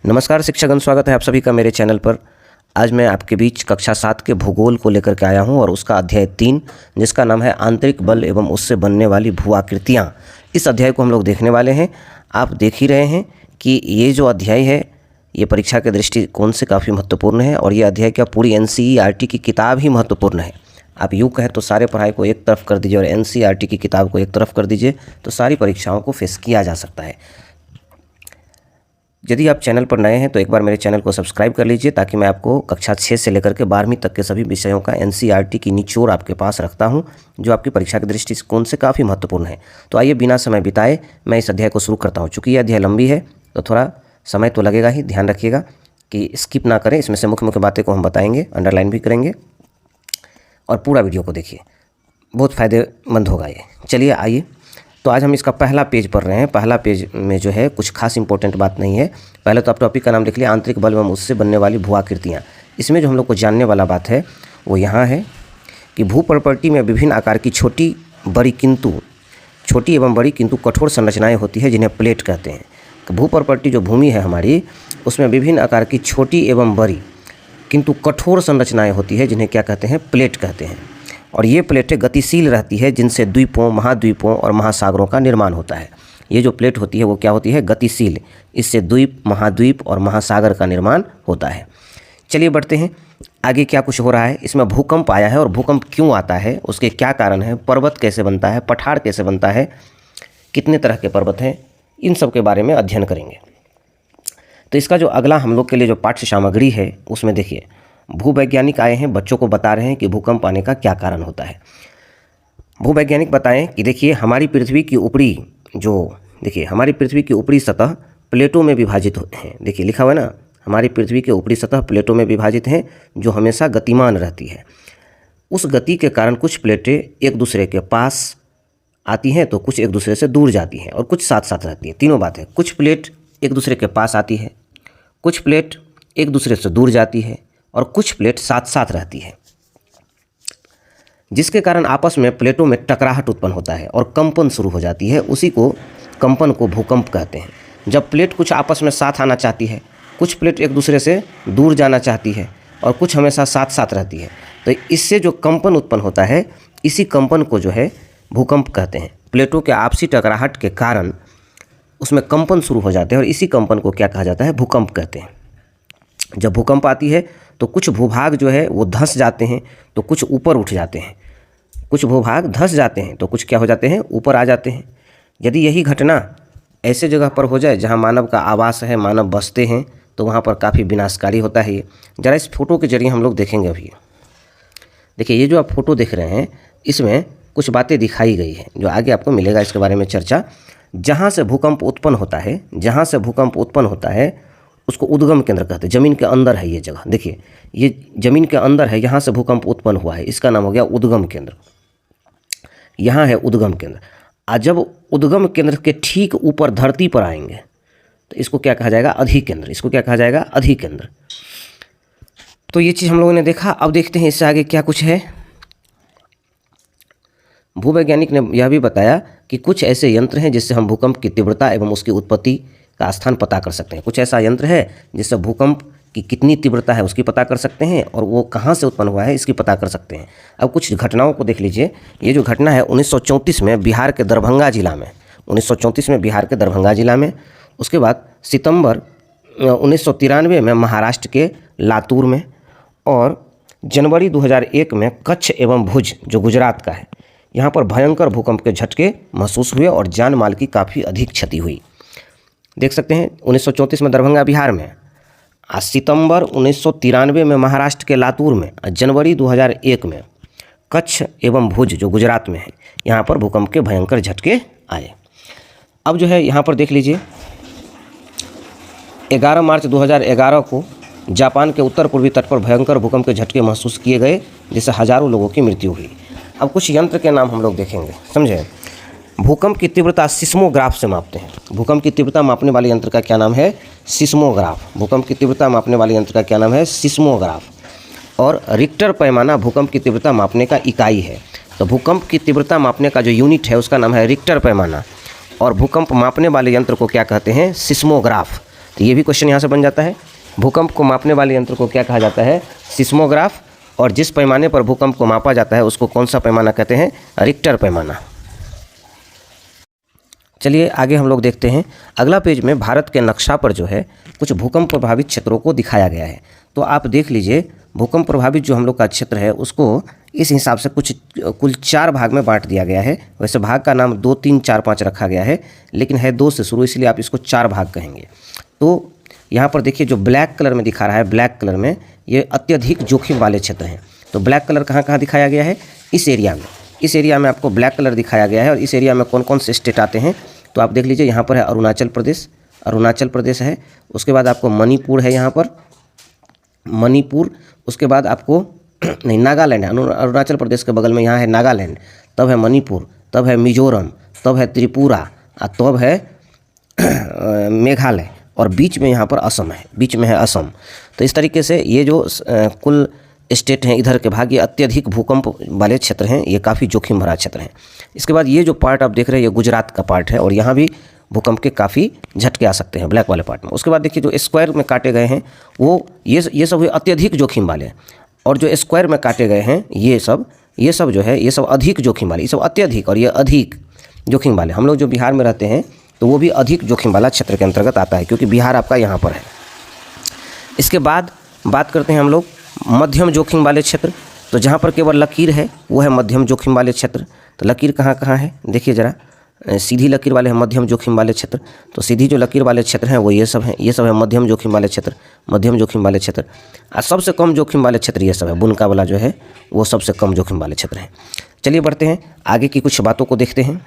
नमस्कार शिक्षकगण, स्वागत है आप सभी का मेरे चैनल पर। आज मैं आपके बीच कक्षा 7 के भूगोल को लेकर के आया हूं और उसका अध्याय 3 जिसका नाम है आंतरिक बल एवं उससे बनने वाली भू-आकृतियाँ। इस अध्याय को हम लोग देखने वाले हैं। आप देख ही रहे हैं कि ये जो अध्याय है ये परीक्षा के दृष्टिकोण से काफ़ी महत्वपूर्ण है और ये अध्याय क्या पूरी NCERT की किताब ही महत्वपूर्ण है। आप यूँ कहें तो सारे पढ़ाई को एक तरफ कर दीजिए और NCERT की किताब को एक तरफ कर दीजिए तो सारी परीक्षाओं को फेस किया जा सकता है। यदि आप चैनल पर नए हैं तो एक बार मेरे चैनल को सब्सक्राइब कर लीजिए ताकि मैं आपको कक्षा 6 से लेकर के 12वीं तक के सभी विषयों का NCERT की निचोड़ आपके पास रखता हूं, जो आपकी परीक्षा के दृष्टिकोण से काफ़ी महत्वपूर्ण है। तो आइए बिना समय बिताए मैं इस अध्याय को शुरू करता हूं। चूँकि यह अध्याय लंबी है तो थोड़ा समय तो लगेगा ही, ध्यान रखिएगा कि स्किप ना करें। इसमें से मुख्य मुख्य बातें को हम बताएंगे, अंडरलाइन भी करेंगे और पूरा वीडियो को देखिए, बहुत फ़ायदेमंद होगा ये। चलिए आइए, तो आज हम इसका पहला पेज पढ़ रहे हैं। पहला पेज में जो है कुछ खास इंपॉर्टेंट बात नहीं है। पहले तो आप टॉपिक का नाम लिख लिया, आंतरिक बल एवं उससे बनने वाली भू-आकृतियाँ। इसमें जो हम लोग को जानने वाला बात है वो यहाँ है कि भू प्रॉपर्टी में विभिन्न आकार की छोटी एवं बड़ी किंतु कठोर संरचनाएँ होती है जिन्हें प्लेट कहते हैं। तो भू प्रॉपर्टी जो भूमि है हमारी, उसमें विभिन्न आकार की छोटी एवं बड़ी किंतु कठोर संरचनाएँ होती है जिन्हें क्या कहते हैं, प्लेट कहते हैं। और ये प्लेटें गतिशील रहती है जिनसे द्वीपों, महाद्वीपों और महासागरों का निर्माण होता है। ये जो प्लेट होती है वो क्या होती है, गतिशील। इससे द्वीप, महाद्वीप और महासागर का निर्माण होता है। चलिए बढ़ते हैं आगे, क्या कुछ हो रहा है। इसमें भूकंप आया है और भूकंप क्यों आता है, उसके क्या कारण है, पर्वत कैसे बनता है, पठार कैसे बनता है, कितने तरह के पर्वत हैं, इन सब के बारे में अध्ययन करेंगे। तो इसका जो अगला हम लोग के लिए जो पाठ्य सामग्री है उसमें देखिए, भूवैज्ञानिक आए हैं, बच्चों को बता रहे हैं कि भूकंप आने का क्या कारण होता है। भूवैज्ञानिक बताएं कि देखिए हमारी पृथ्वी की ऊपरी सतह प्लेटों में विभाजित होते हैं। देखिए लिखा हुआ है ना, हमारी पृथ्वी की ऊपरी सतह प्लेटों में विभाजित हैं जो हमेशा गतिमान रहती है। उस गति के कारण कुछ प्लेटें एक दूसरे के पास आती हैं तो कुछ एक दूसरे से दूर जाती हैं और कुछ साथ साथ रहती हैं। तीनों बात है, कुछ प्लेट एक दूसरे के पास आती है, कुछ प्लेट एक दूसरे से दूर जाती है और कुछ प्लेट साथ साथ रहती है, जिसके कारण आपस में प्लेटों में टकराहट उत्पन्न होता है और कंपन शुरू हो जाती है। उसी को कंपन को भूकंप कहते हैं। जब प्लेट कुछ आपस में साथ आना चाहती है, कुछ प्लेट एक दूसरे से दूर जाना चाहती है और कुछ हमेशा साथ साथ रहती है, तो इससे जो कंपन उत्पन्न होता है, इसी कंपन को जो है भूकंप कहते हैं। प्लेटों के आपसी टकराहट के कारण उसमें कंपन शुरू हो जाते हैं और इसी कंपन को क्या कहा जाता है, भूकंप कहते हैं। जब भूकंप आती है तो कुछ भूभाग जो है वो धंस जाते हैं तो कुछ ऊपर उठ जाते हैं, कुछ भूभाग धंस जाते हैं तो कुछ क्या हो जाते हैं, ऊपर आ जाते हैं। यदि यही घटना ऐसे जगह पर हो जाए जहां मानव का आवास है, मानव बसते हैं, तो वहां पर काफ़ी विनाशकारी होता है। ये ज़रा इस फोटो के जरिए हम लोग देखेंगे। अभी देखिए, ये जो आप फोटो देख रहे हैं इसमें कुछ बातें दिखाई गई हैं जो आगे आपको मिलेगा इसके बारे में चर्चा। जहाँ से भूकंप उत्पन्न होता है उसको उद्गम केंद्र कहते हैं। ज़मीन के अंदर है ये जगह, देखिए ये ज़मीन के अंदर है, यहाँ से भूकंप उत्पन्न हुआ है, इसका नाम हो गया उद्गम केंद्र। यहाँ है उद्गम केंद्र। और जब उद्गम केंद्र के ठीक ऊपर धरती पर आएंगे तो इसको क्या कहा जाएगा, अधिकेंद्र। इसको क्या कहा जाएगा, अधिकेंद्र। तो ये चीज़ हम लोगों ने देखा। अब देखते हैं इससे आगे क्या कुछ है। भूवैज्ञानिक ने यह भी बताया कि कुछ ऐसे यंत्र हैं जिससे हम भूकंप की तीव्रता एवं उसकी उत्पत्ति का स्थान पता कर सकते हैं। कुछ ऐसा यंत्र है जिससे भूकंप की कितनी तीव्रता है उसकी पता कर सकते हैं और वो कहाँ से उत्पन्न हुआ है इसकी पता कर सकते हैं। अब कुछ घटनाओं को देख लीजिए। ये जो घटना है 1934 में बिहार के दरभंगा जिला में, 1934 में बिहार के दरभंगा जिला में। उसके बाद सितंबर 1993 में महाराष्ट्र के लातूर में और जनवरी 2001 में कच्छ एवं भुज जो गुजरात का है, यहाँ पर भयंकर भूकंप के झटके महसूस हुए और जान माल की काफ़ी अधिक क्षति हुई। देख सकते हैं 1934 में दरभंगा बिहार में, सितंबर 1993 में महाराष्ट्र के लातूर में, जनवरी 2001 में कच्छ एवं भुज जो गुजरात में है, यहाँ पर भूकंप के भयंकर झटके आए। अब जो है यहाँ पर देख लीजिए, 11 मार्च 2011 को जापान के उत्तर पूर्वी तट पर भयंकर भूकंप के झटके महसूस किए गए जिससे हजारों लोगों की मृत्यु हुई। अब कुछ यंत्र के नाम हम लोग देखेंगे, समझे। भूकंप की तीव्रता सिस्मोग्राफ से मापते हैं। भूकंप की तीव्रता मापने वाले यंत्र का क्या नाम है, सिस्मोग्राफ। भूकंप की तीव्रता मापने वाले यंत्र का क्या नाम है, सिस्मोग्राफ। और रिक्टर पैमाना भूकंप की तीव्रता मापने का इकाई है। तो भूकंप की तीव्रता मापने का जो यूनिट है उसका नाम है रिक्टर पैमाना और भूकंप मापने वाले यंत्र को क्या कहते हैं, सिस्मोग्राफ। तो ये भी क्वेश्चन यहाँ से बन जाता है। भूकंप को मापने वाले यंत्र को क्या कहा जाता है? सिस्मोग्राफ। और जिस पैमाने पर भूकंप को मापा जाता है उसको कौन सा पैमाना कहते हैं? रिक्टर पैमाना। चलिए आगे हम लोग देखते हैं। अगला पेज में भारत के नक्शा पर जो है कुछ भूकंप प्रभावित क्षेत्रों को दिखाया गया है। तो आप देख लीजिए, भूकंप प्रभावित जो हम लोग का क्षेत्र है उसको इस हिसाब से कुल 4 भाग में बांट दिया गया है। वैसे भाग का नाम 2, 3, 4, 5 रखा गया है, लेकिन है 2 से शुरू, इसलिए आप इसको 4 भाग कहेंगे। तो यहाँ पर देखिए जो ब्लैक कलर में दिखा रहा है, ब्लैक कलर में ये अत्यधिक जोखिम वाले क्षेत्र हैं। तो ब्लैक कलर कहाँ कहाँ दिखाया गया है? इस एरिया में। इस एरिया में आपको ब्लैक कलर दिखाया गया है। और इस एरिया में कौन कौन से स्टेट आते हैं तो आप देख लीजिए। यहाँ पर है अरुणाचल प्रदेश है। उसके बाद आपको मणिपुर है, यहाँ पर मणिपुर। उसके बाद आपको नहीं, नागालैंड है। अरुणाचल प्रदेश के बगल में यहाँ है नागालैंड, तब है मणिपुर, तब है मिजोरम, तब है त्रिपुरा, और तब है मेघालय, और बीच में यहाँ पर असम है, बीच में है असम। तो इस तरीके से ये जो कुल स्टेट हैं इधर के भाग, ये अत्यधिक भूकंप वाले क्षेत्र हैं, ये काफ़ी जोखिम भरा क्षेत्र हैं। इसके बाद ये जो पार्ट आप देख रहे हैं ये गुजरात का पार्ट है, और यहाँ भी भूकंप के काफ़ी झटके आ सकते हैं ब्लैक वाले पार्ट में। उसके बाद देखिए जो स्क्वायर में काटे गए हैं वो ये सब अत्यधिक जोखिम वाले, और जो स्क्वायर में काटे गए हैं ये सब जो है ये सब अधिक जोखिम वाले, ये सब अत्यधिक और ये अधिक जोखिम वाले। हम लोग जो बिहार में रहते हैं तो वो भी अधिक जोखिम वाला क्षेत्र के अंतर्गत आता है, क्योंकि बिहार आपका यहाँ पर है। इसके बाद बात करते हैं हम लोग मध्यम जोखिम वाले क्षेत्र। तो जहाँ पर केवल लकीर है वो है मध्यम जोखिम वाले क्षेत्र। तो लकीर कहाँ कहाँ है देखिए ज़रा, सीधी लकीर वाले हैं मध्यम जोखिम वाले क्षेत्र। तो सीधी जो लकीर वाले क्षेत्र हैं वो ये सब हैं, ये सब है मध्यम जोखिम वाले क्षेत्र, मध्यम जोखिम वाले क्षेत्र। और सबसे कम जोखिम वाले क्षेत्र ये सब है, बुनका वाला जो है वो सबसे कम जोखिम वाले क्षेत्र हैं। चलिए बढ़ते हैं आगे की कुछ बातों को देखते हैं।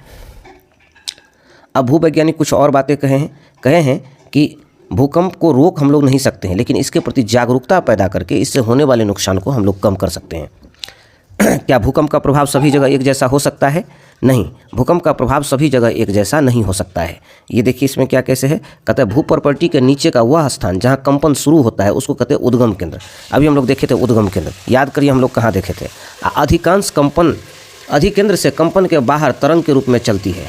अब भूवैज्ञानिक कुछ और बातें कहे हैं कि भूकंप को रोक हम लोग नहीं सकते हैं, लेकिन इसके प्रति जागरूकता पैदा करके इससे होने वाले नुकसान को हम लोग कम कर सकते हैं। क्या भूकंप का प्रभाव सभी जगह एक जैसा हो सकता है? नहीं, भूकंप का प्रभाव सभी जगह एक जैसा नहीं हो सकता है। ये देखिए इसमें क्या कैसे है, कहते हैं भूप्रपर्टी के नीचे का वह स्थान जहाँ कंपन शुरू होता है उसको कहते हैं उद्गम केंद्र। अभी हम लोग देखे थे उद्गम केंद्र, याद करिए हम लोग कहाँ देखे थे। अधिकांश कंपन अधिकेंद्र से कंपन के बाहर तरंग के रूप में चलती है।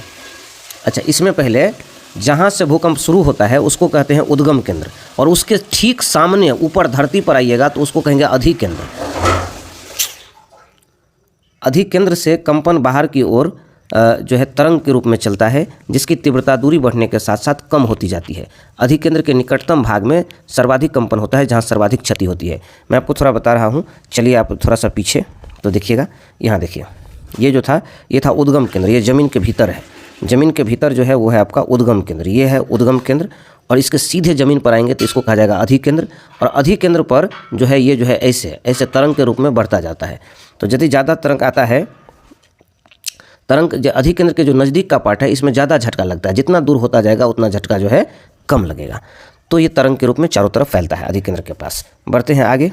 अच्छा, इसमें पहले जहाँ से भूकंप शुरू होता है उसको कहते हैं उद्गम केंद्र, और उसके ठीक सामने ऊपर धरती पर आइएगा तो उसको कहेंगे अधिकेंद्र। अधिकेंद्र से कंपन बाहर की ओर जो है तरंग के रूप में चलता है, जिसकी तीव्रता दूरी बढ़ने के साथ साथ कम होती जाती है। अधिकेंद्र के निकटतम भाग में सर्वाधिक कंपन होता है, जहाँ सर्वाधिक क्षति होती है। मैं आपको थोड़ा बता रहा हूँ, चलिए आप थोड़ा सा पीछे तो देखिएगा। यहाँ देखिए ये जो था ये था उद्गम केंद्र, ये ज़मीन के भीतर है। ज़मीन के भीतर जो है वो है आपका उद्गम केंद्र, ये है उद्गम केंद्र। और इसके सीधे ज़मीन पर आएंगे तो इसको कहा जाएगा अधिकेंद्र। और अधिकेंद्र पर जो है ये जो है ऐसे तरंग के रूप में बढ़ता जाता है। तो यदि ज़्यादा तरंग आता है, तरंग अधिकेंद्र के जो नज़दीक का पार्ट है इसमें ज़्यादा झटका लगता है, जितना दूर होता जाएगा उतना झटका जो है कम लगेगा। तो ये तरंग के रूप में चारों तरफ फैलता है अधिकेंद्र के पास। बढ़ते हैं आगे।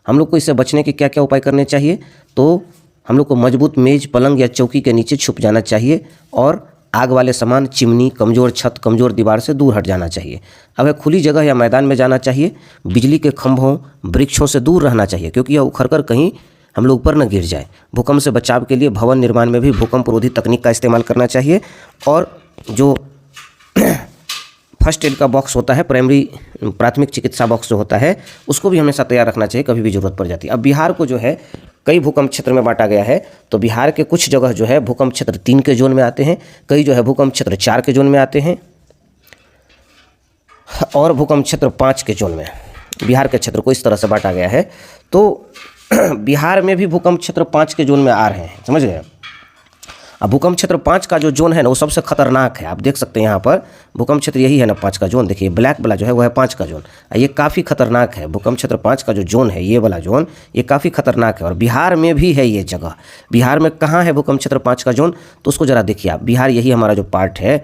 हम लोग को इससे बचने के क्या क्या उपाय करने चाहिए? तो हम लोग को मजबूत मेज, पलंग या चौकी के नीचे छुप जाना चाहिए, और आग वाले सामान, चिमनी, कमज़ोर छत, कमज़ोर दीवार से दूर हट जाना चाहिए। अब खुली जगह या मैदान में जाना चाहिए। बिजली के खंभों, वृक्षों से दूर रहना चाहिए, क्योंकि यह उखड़कर कहीं हम लोग पर न गिर जाए। भूकंप से बचाव के लिए भवन निर्माण में भी भूकंप रोधी तकनीक का इस्तेमाल करना चाहिए। और जो फर्स्ट एड का बॉक्स होता है, प्राथमिक चिकित्सा बॉक्स जो होता है, उसको भी हमेशा तैयार रखना चाहिए, कभी भी ज़रूरत पड़ जाती है। अब बिहार को जो है कई भूकंप क्षेत्र में बांटा गया है। तो बिहार के कुछ जगह जो है भूकंप क्षेत्र 3 के जोन में आते हैं, कई जो है भूकंप क्षेत्र 4 के जोन में आते हैं, और भूकंप क्षेत्र 5 के जोन में बिहार के क्षेत्र को इस तरह से बांटा गया है। तो बिहार में भी भूकंप क्षेत्र 5 के जोन में आ रहे हैं, समझ गए। अब भूकंप क्षेत्र 5 का जो जोन है ना वो सबसे खतरनाक है। आप देख सकते हैं यहाँ पर भूकंप क्षेत्र यही है ना 5 का जोन, देखिए ब्लैक वाला जो है वो है 5 का जोन। ये काफ़ी खतरनाक है। भूकंप क्षेत्र 5 का जो जोन है, ये वाला जोन, ये काफ़ी खतरनाक है। और बिहार में भी है ये जगह। बिहार में कहाँ है भूकंप क्षेत्र 5 का जोन? तो उसको ज़रा देखिए आप। बिहार यही हमारा जो पार्ट है,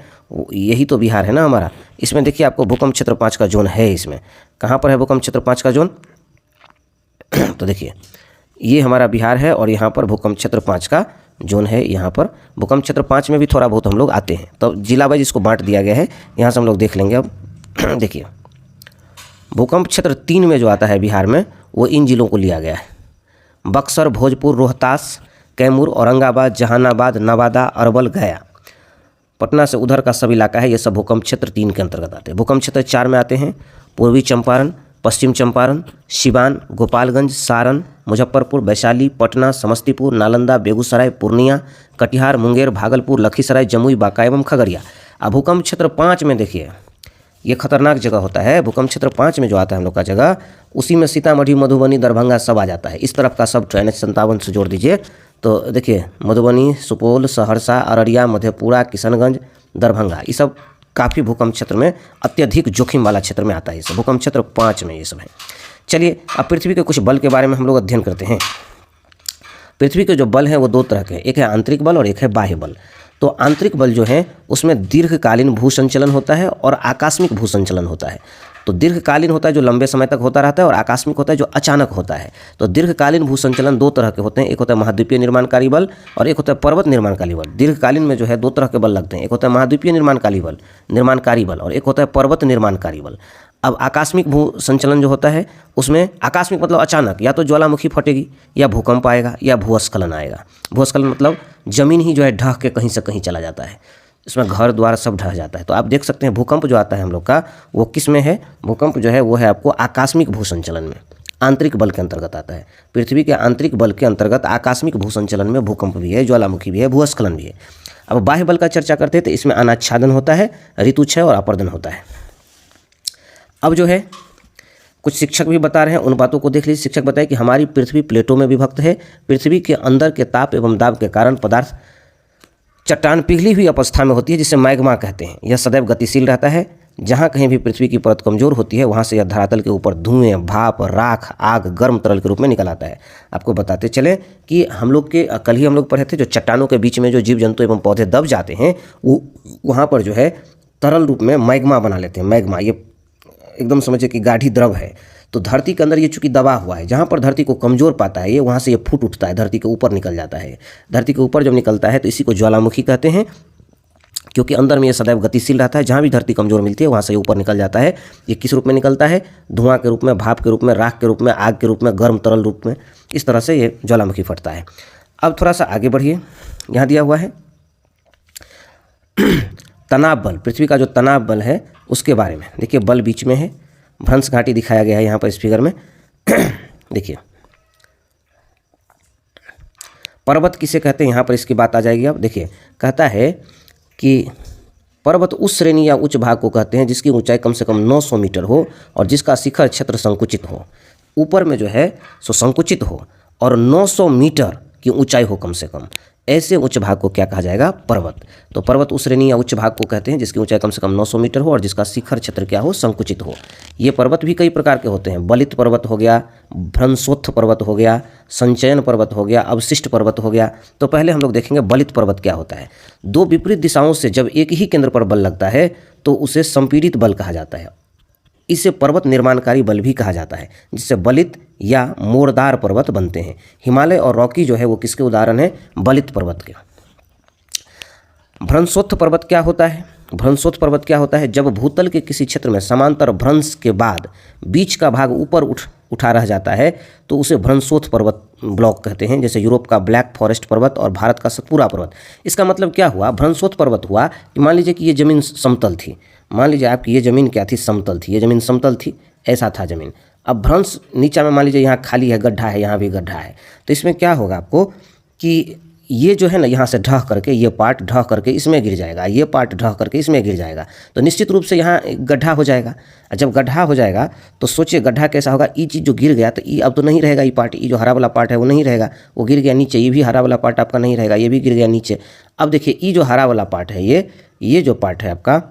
यही तो बिहार है ना हमारा। इसमें देखिए आपको भूकंप क्षेत्र 5 का जोन है। इसमें कहाँ पर है भूकंप क्षेत्र 5 का जोन? तो देखिए ये हमारा बिहार है, और यहाँ पर भूकंप क्षेत्र 5 का जोन है। यहाँ पर भूकंप क्षेत्र 5 में भी थोड़ा बहुत हम लोग आते हैं। तो जिला वाइज इसको बांट दिया गया है, यहाँ से हम लोग देख लेंगे। अब देखिए भूकंप क्षेत्र 3 में जो आता है बिहार में, वो इन जिलों को लिया गया है: बक्सर, भोजपुर, रोहतास, कैमूर, औरंगाबाद, जहानाबाद, नवादा, अरवल, गया। पटना से उधर का सब इलाका है, ये सब भूकंप क्षेत्र 3 के अंतर्गत आते हैं। भूकंप क्षेत्र 4 में आते हैं पूर्वी चंपारण, पश्चिम चंपारण, सिवान, गोपालगंज, सारण, मुजफ्फरपुर, वैशाली, पटना, समस्तीपुर, नालंदा, बेगूसराय, पूर्णिया, कटिहार, मुंगेर, भागलपुर, लखीसराय, जमुई, बांका एवं खगड़िया। अब भूकंप क्षेत्र 5 में देखिए, ये खतरनाक जगह होता है। भूकंप क्षेत्र 5 में जो आता है हम लोग का जगह, उसी में सीतामढ़ी, मधुबनी, दरभंगा सब आ जाता है। इस तरफ का सब NH-57 से जोड़ दीजिए तो देखिए मधुबनी, सुपौल, सहरसा, अररिया, मधेपुरा, किशनगंज, दरभंगा, ये सब काफ़ी भूकंप क्षेत्र में अत्यधिक जोखिम वाला क्षेत्र में आता है। ये सब भूकंप क्षेत्र 5 में ये सब है। चलिए अब पृथ्वी के कुछ बल के बारे में हम लोग अध्ययन करते हैं। पृथ्वी के जो बल हैं वो 2 तरह के हैं, एक है आंतरिक बल और एक है बाह्य बल। तो आंतरिक बल जो है उसमें दीर्घकालीन भू संचलन होता है और आकस्मिक भू संचलन होता है। तो दीर्घकालीन होता है जो लंबे समय तक होता रहता है, और आकस्मिक होता है जो अचानक होता है। तो दीर्घकालीन भू संचलन 2 तरह के होते हैं, एक होता है महाद्वीपीय निर्माणकारी बल और एक होता है पर्वत निर्माणकारी बल। दीर्घकालीन में जो है 2 तरह के बल लगते हैं, एक होता है महाद्वीपीय निर्माणकारी बल और एक होता है पर्वत निर्माणकारी बल। अब आकस्मिक भू संचलन जो होता है उसमें आकस्मिक मतलब अचानक, या तो ज्वालामुखी फटेगी या भूकंप आएगा या भूस्खलन आएगा। भूस्खलन मतलब जमीन ही जो है ढह के कहीं से कहीं चला जाता है, इसमें घर द्वार सब ढह जाता है। तो आप देख सकते हैं भूकंप जो आता है हम लोग का वो किस में है, भूकंप जो है वो है आपको आकस्मिक भू संचलन में, आंतरिक बल के अंतर्गत आता है। पृथ्वी के आंतरिक बल के अंतर्गत आकस्मिक भू संचलन में भूकंप भी है, ज्वालामुखी भी है, भूस्खलन भी है। अब बाह्य बल का चर्चा करते हैं तो इसमें अनाच्छादन होता है, ऋतुक्षय और अपर्दन होता है। अब जो है कुछ शिक्षक भी बता रहे हैं, उन बातों को देख लीजिए। शिक्षक बताए कि हमारी पृथ्वी प्लेटों में विभक्त है। पृथ्वी के अंदर के ताप एवं दाब के कारण पदार्थ चट्टान पिघली हुई अवस्था में होती है, जिसे मैग्मा कहते हैं। यह सदैव गतिशील रहता है। जहाँ कहीं भी पृथ्वी की परत कमजोर होती है वहाँ से यह धरातल के ऊपर धुएं, भाप, राख, आग, गर्म तरल के रूप में निकल आता है। आपको बताते चले कि हम लोग के कल ही हम लोग पढ़े थे, जो चट्टानों के बीच में जो जीव जंतु एवं पौधे दब जाते हैं वो वहाँ पर जो है तरल रूप में मैग्मा बना लेते हैं। मैग्मा ये एकदम समझिए कि गाढ़ी द्रव है। तो धरती के अंदर ये चूंकि दबा हुआ है, जहाँ पर धरती को कमज़ोर पाता है ये, वहाँ से ये फूट उठता है, धरती के ऊपर निकल जाता है। धरती के ऊपर जब निकलता है तो इसी को ज्वालामुखी कहते हैं, क्योंकि अंदर में ये सदैव गतिशील रहता है। जहाँ भी धरती कमज़ोर मिलती है वहाँ से ये ऊपर निकल जाता है। ये किस रूप में निकलता है? धुआं के रूप में, भाप के रूप में, राख के रूप में, आग के रूप में, गर्म तरल रूप में। इस तरह से ये ज्वालामुखी फटता है। अब थोड़ा सा आगे बढ़िए, यहाँ दिया हुआ है तनाव बल। पृथ्वी का जो तनाव बल है उसके बारे में देखिए। बल बीच में है, भ्रंश घाटी दिखाया गया है यहाँ पर इस फिगर में। देखिए पर्वत किसे कहते हैं, यहाँ पर इसकी बात आ जाएगी। अब देखिए कहता है कि पर्वत उस श्रेणी या उच्च भाग को कहते हैं जिसकी ऊंचाई कम से कम 900 मीटर हो और जिसका शिखर क्षेत्र संकुचित हो। ऊपर में जो है सो संकुचित हो और 900 मीटर की ऊंचाई हो कम से कम, ऐसे उच्च भाग को क्या कहा जाएगा? पर्वत। तो पर्वत उस श्रेणी या उच्च भाग को कहते हैं जिसकी ऊंचाई कम से कम 900 मीटर हो और जिसका शिखर क्षेत्र क्या हो? संकुचित हो। ये पर्वत भी कई प्रकार के होते हैं। बलित पर्वत हो गया, भ्रंशोत्थ पर्वत हो गया, संचयन पर्वत हो गया, अवशिष्ट पर्वत हो गया। तो पहले हम लोग देखेंगे बलित पर्वत क्या होता है। 2 विपरीत दिशाओं से जब एक ही केंद्र पर बल लगता है तो उसे संपीड़ित बल कहा जाता है। इसे पर्वत निर्माणकारी बल भी कहा जाता है, जिससे बलित या मोरदार पर्वत बनते हैं। हिमालय और रॉकी जो है वो किसके उदाहरण है? बलित पर्वत के। भ्रंशोत्थ पर्वत क्या होता है? भ्रंशोत्थ पर्वत क्या होता है? जब भूतल के किसी क्षेत्र में समांतर भ्रंश के बाद बीच का भाग ऊपर उठा रह जाता है तो उसे भ्रंशोत्थ पर्वत ब्लॉक कहते हैं। जैसे यूरोप का ब्लैक फॉरेस्ट पर्वत और भारत का सतपुरा पर्वत। इसका मतलब क्या हुआ? भ्रंशोत्थ पर्वत हुआ कि मान लीजिए कि ये ज़मीन समतल थी, मान लीजिए आपकी ये ज़मीन क्या थी? समतल थी। ये ज़मीन समतल थी, ऐसा था ज़मीन। अब भ्रंश नीचा में मान लीजिए यहाँ खाली है, गड्ढा है, यहाँ भी गड्ढा है। तो इसमें क्या होगा आपको कि ये जो है ना यहाँ से ढह करके ये पार्ट ढह करके इसमें गिर जाएगा, ये पार्ट ढह करके इसमें गिर जाएगा। तो निश्चित रूप से यहाँ गड्ढा हो जाएगा। जब गड्ढा हो जाएगा तो सोचिए गड्ढा कैसा होगा। ये चीज़ जो गिर गया तो ये अब तो नहीं रहेगा, ये पार्ट, ये जो हरा वाला पार्ट है वो नहीं रहेगा, वो गिर गया नीचे। ये भी हरा वाला पार्ट आपका नहीं रहेगा, ये भी गिर गया नीचे। अब देखिए ये जो हरा वाला पार्ट है, ये जो पार्ट है आपका,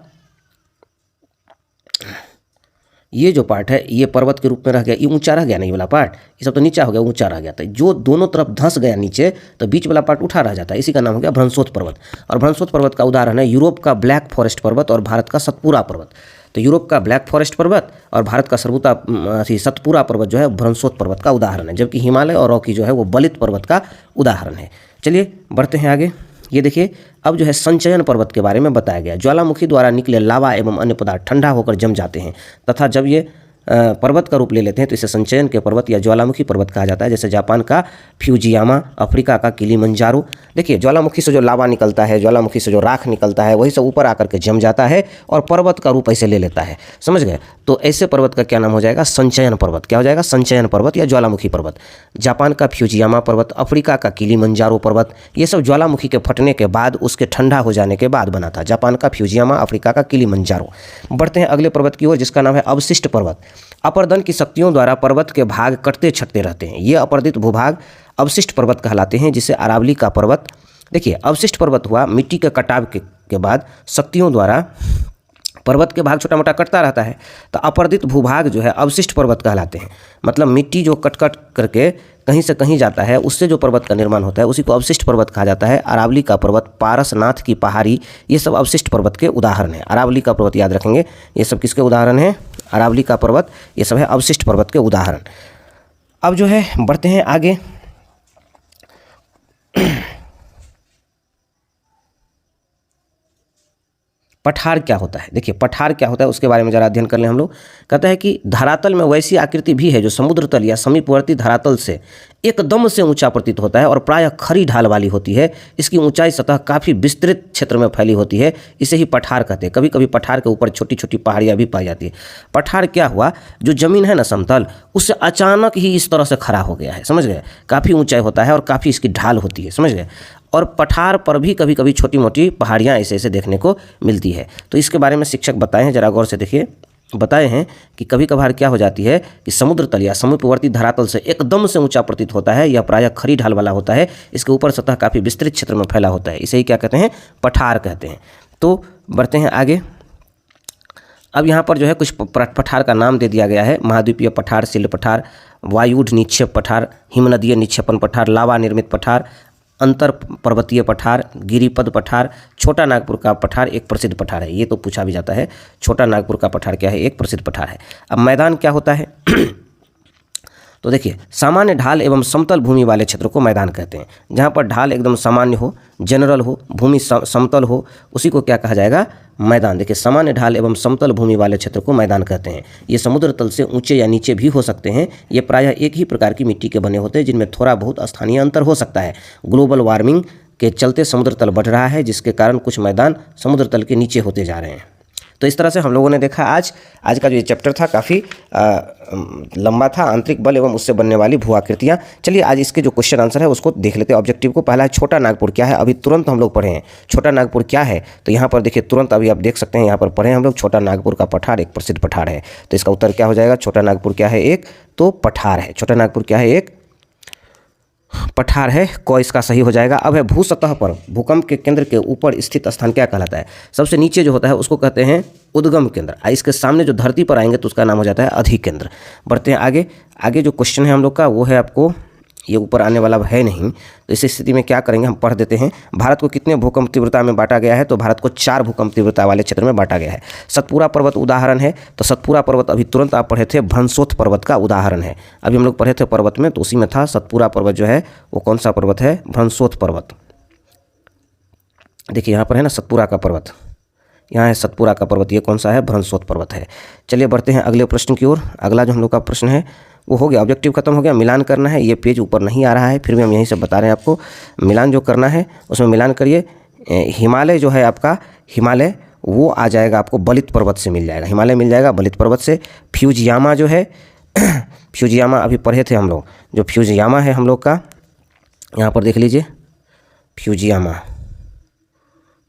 ये जो पार्ट है ये पर्वत के रूप में रह गया। ये ऊंचा रह गया नहीं वाला पार्ट, ये सब तो नीचा हो गया, ऊंचा रह गया। तो जो दोनों तरफ धंस गया नीचे तो बीच वाला पार्ट उठा रह जाता है। इसी का नाम हो गया भ्रंशोत्थ पर्वत। और भ्रंशोत्थ पर्वत का उदाहरण है यूरोप का ब्लैक फॉरेस्ट पर्वत और भारत का सतपुरा पर्वत। तो यूरोप का ब्लैक फॉरेस्ट पर्वत और भारत का सतपुरा पर्वत जो है भ्रंशोत्थ पर्वत का उदाहरण है, जबकि हिमालय और रॉकी जो है वो बलित पर्वत का उदाहरण है। चलिए बढ़ते हैं आगे। ये देखिए अब जो है संचयन पर्वत के बारे में बताया गया। ज्वालामुखी द्वारा निकले लावा एवं अन्य पदार्थ ठंडा होकर जम जाते हैं तथा जब ये पर्वत का रूप ले लेते हैं तो इसे संचयन के पर्वत या ज्वालामुखी पर्वत कहा जाता है। जैसे जापान का फ्यूजियामा, अफ्रीका का किलिमंजारो। देखिए ज्वालामुखी से जो लावा निकलता है, ज्वालामुखी से जो राख निकलता है, वही सब ऊपर आकर के जम जाता है और पर्वत का रूप ऐसे ले लेता है, समझ गए। तो ऐसे पर्वत का क्या नाम हो जाएगा? संचयन पर्वत। क्या हो जाएगा? संचयन पर्वत या ज्वालामुखी पर्वत। जापान का फ्यूजियामा पर्वत, अफ्रीका का किलिमंजारो पर्वत, ये सब ज्वालामुखी के फटने के बाद, उसके ठंडा हो जाने के बाद बना था। जापान का फ्यूजियामा, अफ्रीका का किलिमंजारो। बढ़ते हैं अगले पर्वत की ओर, जिसका नाम है अवशिष्ट पर्वत। अपर्दन की शक्तियों द्वारा पर्वत के भाग कटते छटते रहते हैं, ये अपरदित भूभाग अवशिष्ट पर्वत कहलाते हैं, जिसे अरावली का पर्वत। देखिए अवशिष्ट पर्वत हुआ मिट्टी के कटाव के बाद शक्तियों द्वारा पर्वत के भाग छोटा मोटा कटता रहता है, तो अपरदित भूभाग जो है अवशिष्ट पर्वत कहलाते हैं। मतलब मिट्टी जो कट कट करके कहीं से कहीं जाता है, उससे जो पर्वत का निर्माण होता है उसी को अवशिष्ट पर्वत कहा जाता है। अरावली का पर्वत, पारसनाथ की पहाड़ी, ये सब अवशिष्ट पर्वत के उदाहरण हैं। अरावली का पर्वत याद रखेंगे, ये सब किसके उदाहरण हैं? अरावली का पर्वत, ये सब है अवशिष्ट पर्वत के उदाहरण। अब जो है बढ़ते हैं आगे। पठार क्या होता है? देखिए पठार क्या होता है उसके बारे में जरा अध्ययन कर लें हम लोग। कहता है कि धरातल में वैसी आकृति भी है जो समुद्र तल या समीपवर्ती धरातल से एकदम से ऊंचा प्रतीत होता है और प्रायः खड़ी ढाल वाली होती है। इसकी ऊंचाई सतह काफ़ी विस्तृत क्षेत्र में फैली होती है, इसे ही पठार कहते हैं। कभी कभी पठार के ऊपर छोटी छोटी पहाड़ियाँ भी पाई जाती है। पठार क्या हुआ? जो जमीन है ना समतल, उससे अचानक ही इस तरह से खड़ा हो गया है, समझ गए। काफ़ी ऊंचाई होता है और काफ़ी इसकी ढाल होती है, समझ गए। और पठार पर भी कभी कभी छोटी मोटी पहाड़ियाँ ऐसे ऐसे देखने को मिलती है। तो इसके बारे में शिक्षक बताए हैं, जरा गौर से देखिए। बताए हैं कि कभी कभार क्या हो जाती है कि समुद्र तल या समीपवर्ती धरातल से एकदम से ऊंचा प्रतीत होता है, यह प्रायः खड़ी ढाल वाला होता है, इसके ऊपर सतह काफ़ी विस्तृत क्षेत्र में फैला होता है, इसे ही क्या कहते हैं? पठार कहते हैं। तो बढ़ते हैं आगे। अब यहाँ पर जो है कुछ पठार का नाम दे दिया गया है। महाद्वीपीय पठार, शिल पठार, वायुड निक्षेप पठार, हिमनदीय निक्षेपण पठार, लावा निर्मित पठार, अंतर पर्वतीय पठार, गिरिपद पठार, छोटा नागपुर का पठार एक प्रसिद्ध पठार है। ये तो पूछा भी जाता है, छोटा नागपुर का पठार क्या है? एक प्रसिद्ध पठार है। अब मैदान क्या होता है? तो देखिए सामान्य ढाल एवं समतल भूमि वाले क्षेत्र को मैदान कहते हैं। जहाँ पर ढाल एकदम सामान्य हो, जनरल हो, भूमि समतल हो, उसी को क्या कहा जाएगा? मैदान। देखिए सामान्य ढाल एवं समतल भूमि वाले क्षेत्र को मैदान कहते हैं। ये समुद्र तल से ऊंचे या नीचे भी हो सकते हैं। ये प्रायः एक ही प्रकार की मिट्टी के बने होते हैं, जिनमें थोड़ा बहुत स्थानीय अंतर हो सकता है। ग्लोबल वार्मिंग के चलते समुद्र तल बढ़ रहा है, जिसके कारण कुछ मैदान समुद्र तल के नीचे होते जा रहे हैं। तो इस तरह से हम लोगों ने देखा आज का जो ये चैप्टर था काफ़ी लंबा था, आंतरिक बल एवं उससे बनने वाली भू आकृतियाँ। चलिए आज इसके जो क्वेश्चन आंसर है उसको देख लेते हैं। ऑब्जेक्टिव को पहला है छोटा नागपुर क्या है? अभी तुरंत हम लोग पढ़े हैं छोटा नागपुर क्या है। तो यहाँ पर देखिए तुरंत अभी आप देख सकते हैं, यहाँ पर पढ़े हम लोग छोटा नागपुर का पठार एक प्रसिद्ध पठार है। तो इसका उत्तर क्या हो जाएगा? छोटा नागपुर क्या है? एक तो पठार है। छोटा नागपुर क्या है? एक पठार है। क इसका सही हो जाएगा। अब है भू सतह पर भूकंप के केंद्र के ऊपर स्थित स्थान क्या कहलाता है? सबसे नीचे जो होता है उसको कहते हैं उद्गम केंद्र। इसके सामने जो धरती पर आएंगे तो उसका नाम हो जाता है अधिकेंद्र। बढ़ते हैं आगे। आगे जो क्वेश्चन है हम लोग का वो है, आपको ये ऊपर आने वाला है नहीं, तो इस स्थिति में क्या करेंगे हम पढ़ देते हैं। भारत को कितने भूकंप तीव्रता में बांटा गया है? तो भारत को 4 भूकंप तीव्रता वाले क्षेत्र में बांटा गया है। सतपुरा पर्वत उदाहरण है, तो सतपुरा पर्वत अभी तुरंत आप पढ़े थे, भंसोथ पर्वत का उदाहरण है। अभी हम लोग पढ़े थे पर्वत में, तो उसी में था सतपुरा पर्वत जो है वो कौन सा पर्वत है? भंसोथ पर्वत। देखिए यहाँ पर है ना सतपुरा का पर्वत, यहाँ है सतपुरा का पर्वत, ये कौन सा है? भंसोथ पर्वत है। चलिए बढ़ते हैं अगले प्रश्न की ओर। अगला जो हम लोग का प्रश्न है वो हो गया, ऑब्जेक्टिव खत्म हो गया, मिलान करना है। ये पेज ऊपर नहीं आ रहा है, फिर भी हम यहीं से बता रहे हैं आपको। मिलान जो करना है उसमें मिलान करिए। हिमालय जो है आपका, हिमालय वो आ जाएगा आपको बलित पर्वत से मिल जाएगा। हिमालय मिल जाएगा बलित पर्वत से। फ्यूजियामा जो है फ्यूजियामा अभी पढ़े थे हम लोग, जो फ्यूजियामा है हम लोग का, यहाँ पर देख लीजिए फ्यूजियामा।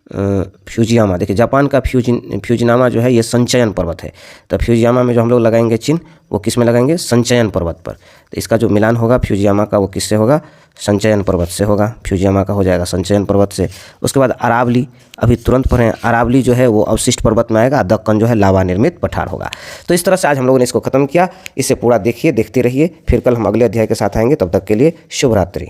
फ्यूजियामा देखिए जापान का फ्यूजियामा जो है ये संचयन पर्वत है। तो फ्यूजियामा में जो हम लोग लगाएंगे चिन्ह वो किस में लगाएंगे? संचयन पर्वत पर। तो इसका जो मिलान होगा फ्यूजियामा का वो किससे होगा? संचयन पर्वत से होगा। फ्यूजियामा का हो जाएगा संचयन पर्वत से। उसके बाद अरावली अभी तुरंत पढ़ें, अरावली जो है वो अवशिष्ट पर्वत में आएगा। दक्कन जो है लावा निर्मित पठार होगा। तो इस तरह से आज हम लोगों ने इसको खत्म किया। इसे पूरा देखिए, देखते रहिए, फिर कल हम अगले अध्याय के साथ आएंगे। तब तक के लिए शुभ रात्रि।